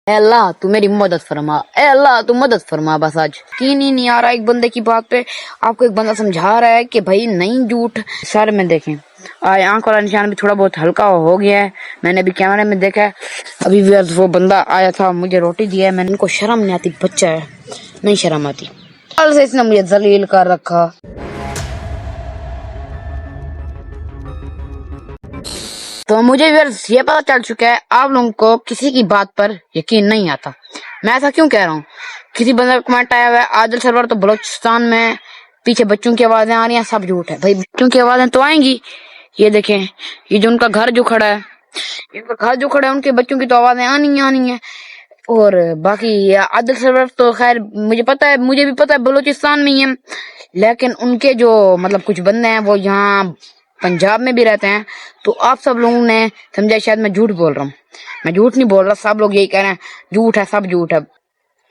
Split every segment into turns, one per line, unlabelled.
اے اللہ تو میری مدد فرما، اے اللہ تو مدد فرما بس آج۔ یقین ہی نہیں آ رہا ایک بندے کی بات پہ، آپ کو ایک بندہ سمجھا رہا ہے کہ بھائی نہیں جھوٹ۔ سر میں دیکھیں آج آنکھ والا نشان بھی تھوڑا بہت ہلکا ہو گیا ہے، میں نے بھی کیمرے میں دیکھا ہے۔ ابھی وہ بندہ آیا تھا مجھے روٹی دیا ہے، میں نے ان کو شرم نہیں آتی، بچہ ہے نہیں شرم آتی، کل سے اس نے مجھے ذلیل کر رکھا۔ تو مجھے یہ پتا چل چکا ہے آپ لوگوں کو کسی کی بات پر یقین نہیں آتا۔ میں ایسا کیوں کہہ رہا ہوں؟ کسی بندے کا کمنٹ آیا ہوا ہے عادل سرور تو بلوچستان میں پیچھے بچوں کی آوازیں آ رہی ہیں، سب جھوٹ ہے بھائی، بچوں کی آوازیں تو آئیں گی۔ یہ دیکھیں یہ جو ان کا گھر جو کھڑا ہے، ان کا گھر جو کھڑا ہے ان کے بچوں کی تو آوازیں آنی ہیں۔ اور باقی عادل سرور تو خیر مجھے بھی پتا ہے بلوچستان میں ہی ہیں، لیکن ان کے جو مطلب کچھ بندے ہیں وہ یہاں پنجاب میں بھی رہتے ہیں۔ تو آپ سب لوگوں نے سمجھا شاید میں جھوٹ بول رہا ہوں، میں جھوٹ نہیں بول رہا، سب لوگ یہی کہہ رہے ہیں جھوٹ ہے، سب جھوٹ ہے۔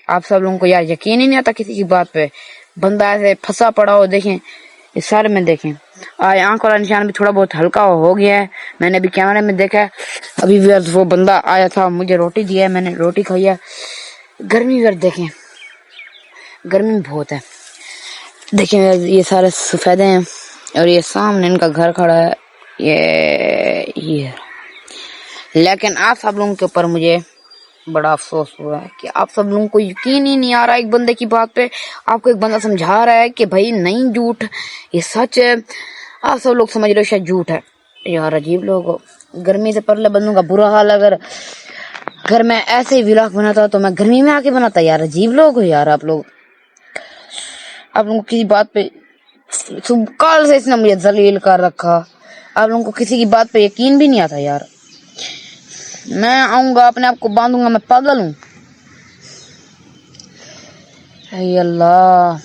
آپ سب لوگوں کو یار یقین ہی نہیں آتا کسی کی بات پہ، بندہ ایسے پھنسا پڑا ہو۔ دیکھیں اس سر میں دیکھیں آج آنکھ والا نشان بھی تھوڑا بہت ہلکا ہو گیا ہے، میں نے بھی کیمرے میں دیکھا ہے۔ ابھی وہ بندہ آیا تھا مجھے روٹی دیا ہے، میں نے روٹی کھائی ہے۔ گرمی دیکھیں گرمی بہت ہے، دیکھیں یہ سارے سفیدے ہیں اور یہ سامنے ان کا گھر کھڑا ہے، یہ لیکن آپ سب لوگوں کے اوپر مجھے بڑا افسوس ہوا ہے کہ آپ سب لوگوں کو یقین ہی نہیں آ رہا ایک بندے کی بات پہ، آپ کو ایک بندہ سمجھا رہا ہے کہ بھائی نہیں جھوٹ یہ سچ ہے، آپ سب لوگ سمجھ رہے ہو شاید جھوٹ ہے۔ یار عجیب لوگ ہو، گرمی سے پرلے بندوں کا برا حال، اگر میں ایسے ہی ولاگ بناتا تو میں گرمی میں آ کے بناتا۔ یار عجیب لوگ ہو یار آپ لوگوں کو کسی بات پہ کل سے اس نے مجھے ذلیل کر رکھا، آپ لوگوں کو کسی کی بات پہ یقین بھی نہیں آتا یار۔ میں آؤں گا اپنے آپ کو باندھوں گا، میں پاگل ہوں۔ اے اللہ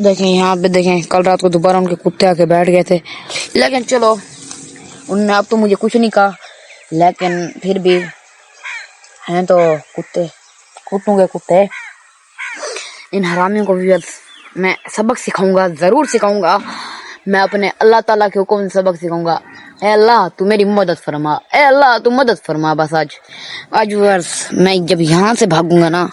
دیکھیں یہاں پہ دیکھیں کل رات کو دوبارہ ان کے کتے آ کے بیٹھ گئے تھے، لیکن چلو انہوں نے اب تو مجھے کچھ نہیں کہا، لیکن پھر بھی ہیں تو کتے، کتوں کے کتے۔ ان حرامیوں کو بھی میں سبق سکھاؤں گا، ضرور سکھاؤں گا، میں اپنے اللہ تعالیٰ کے حکم سے سبق سکھاؤں گا۔ اے اللہ تو میری مدد فرما، اے اللہ تو مدد فرما بس آج میں جب یہاں سے بھاگوں گا نا،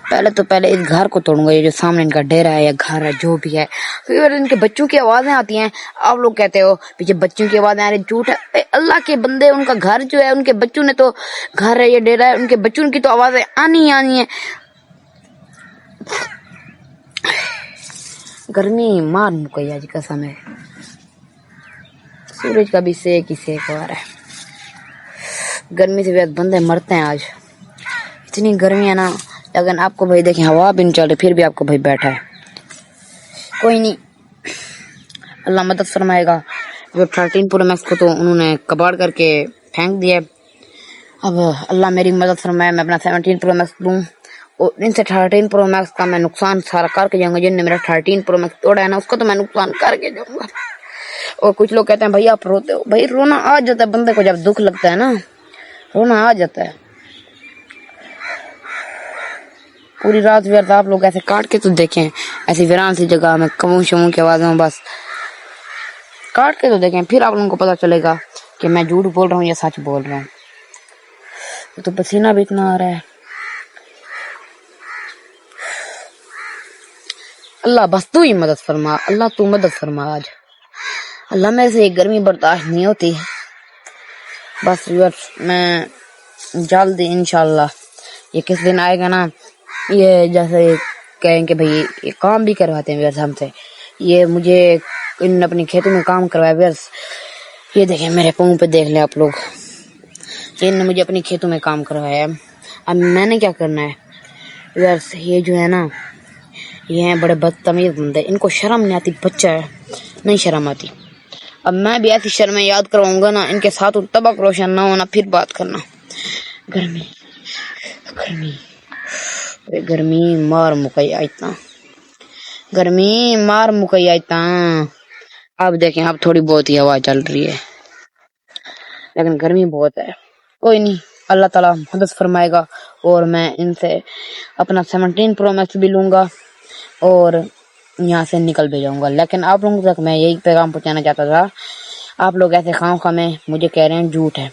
پہلے اس گھر کو توڑوں گا، یہ جو سامنے ان کا ڈیرا ہے یا گھر ہے جو بھی ہے۔ پھر ان کے بچوں کی آوازیں آتی ہیں، آپ لوگ کہتے ہو پیچھے بچوں کی آوازیں آ رہی، جھوٹ ہے۔ اے اللہ کے بندے، ان کا گھر جو ہے، ان کے بچوں نے تو گھر ہے، یہ ڈیرا ہے، ان کے بچوں کی تو آوازیں آنی ہیں۔ گرمی مار مکئی آج قسم ہے، سورج کا بھی سیک ہی سیک ہو رہا ہے، گرمی سے بھی بندے مرتے ہیں آج، اتنی گرمی ہے نا۔ لیکن آپ کو بھائی دیکھیں ہوا بھی نہیں چل رہی، پھر بھی آپ کو بھائی بیٹھا ہے، کوئی نہیں اللہ مدد فرمائے گا۔ جو 13 پرو میکس کو تو انہوں نے کباڑ کر کے پھینک دیا، اب اللہ میری مدد فرمائے، میں اپنا 17 پرو میکس لوں، اور ان سے 13 پرو میکس کا میں نقصان سارا کر کے جاؤں گا۔ جن نے میرا 13 پرو میکس توڑا ہے نا، اس کو تو میں نقصان کر کے جاؤں گا۔ اور کچھ لوگ کہتے ہیں بھائی آپ روتے ہو، بھائی رونا آ جاتا ہے بندے کو، جب دکھ لگتا ہے نا رونا آ جاتا ہے۔ پوری رات بھی آپ لوگ ایسے کاٹ کے تو دیکھیں، ایسی ویران سی جگہ میں کموں شموں کی آوازوں، بس کاٹ کے تو دیکھیں، پھر آپ لوگوں کو پتا چلے گا کہ میں جھوٹ بول رہا ہوں یا سچ بول رہا ہوں۔ تو پسینہ بھی اتنا آ رہا ہے، اللہ بس تو ہی مدد فرما، اللہ تو مدد فرما آج، اللہ میرے سے یہ گرمی برداشت نہیں ہوتی۔ بس میں جلدی انشاءاللہ یہ کس دن آئے گا نا، یہ جیسے کہیں کہ بھئی یہ کام بھی کرواتے ہیں ہم سے، یہ مجھے ان اپنی کھیتوں میں کام کروایا، یہ دیکھیں میرے پاؤں پہ دیکھ لیں آپ لوگ، ان نے مجھے اپنی کھیتوں میں کام کروایا ہے۔ اب میں نے کیا کرنا ہے؟ یہ جو ہے نا یہ ہیں بڑے بدتمیز بندے، ان کو شرم نہیں آتی، بچہ ہے نہیں شرم آتی۔ اب میں بھی ایسی شرمیں یاد کرواؤں گا نا ان کے ساتھ، طبق روشن نہ ہونا پھر بات کرنا۔ گرمی مار مکئی آئیتا، گرمی مار مکئی آئیتا۔ اب دیکھیں اب تھوڑی بہت ہی ہوا چل رہی ہے، لیکن گرمی بہت ہے، کوئی نہیں اللہ تعالیٰ مدد فرمائے گا، اور میں ان سے اپنا 17 پرو میکس بھی لوں گا اور یہاں سے نکل بھی جاؤں گا۔ لیکن آپ لوگوں تک میں یہی پیغام پہنچانا چاہتا تھا، آپ لوگ ایسے خواہ میں مجھے کہہ رہے ہیں جھوٹ ہے،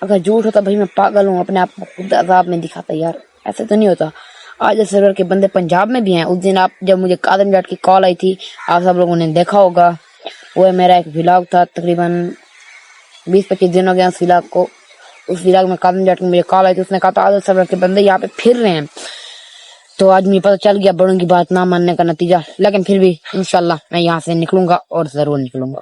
اگر جھوٹ ہوتا بھائی میں پاگل ہوں، اپنے آپ کو خود عذاب میں دکھاتا یار، ایسے تو نہیں ہوتا۔ آج سرور کے بندے پنجاب میں بھی ہیں۔ اس دن آپ جب مجھے قادم جاٹ کی کال آئی تھی، آپ سب لوگوں نے دیکھا ہوگا، وہ میرا ایک ولاگ تھا، تقریباً 20-25 دن ہو گیا اس ولاگ کو۔ اس ولاگ میں قادم جاٹ کی مجھے کال آئی تھی، اس نے کہا تھا آج سرور کے بندے یہاں پہ پھر رہے ہیں۔ تو آج مجھے پتہ چل گیا بڑوں کی بات نہ ماننے کا نتیجہ، لیکن پھر بھی انشاءاللہ میں یہاں سے نکلوں گا اور ضرور نکلوں گا۔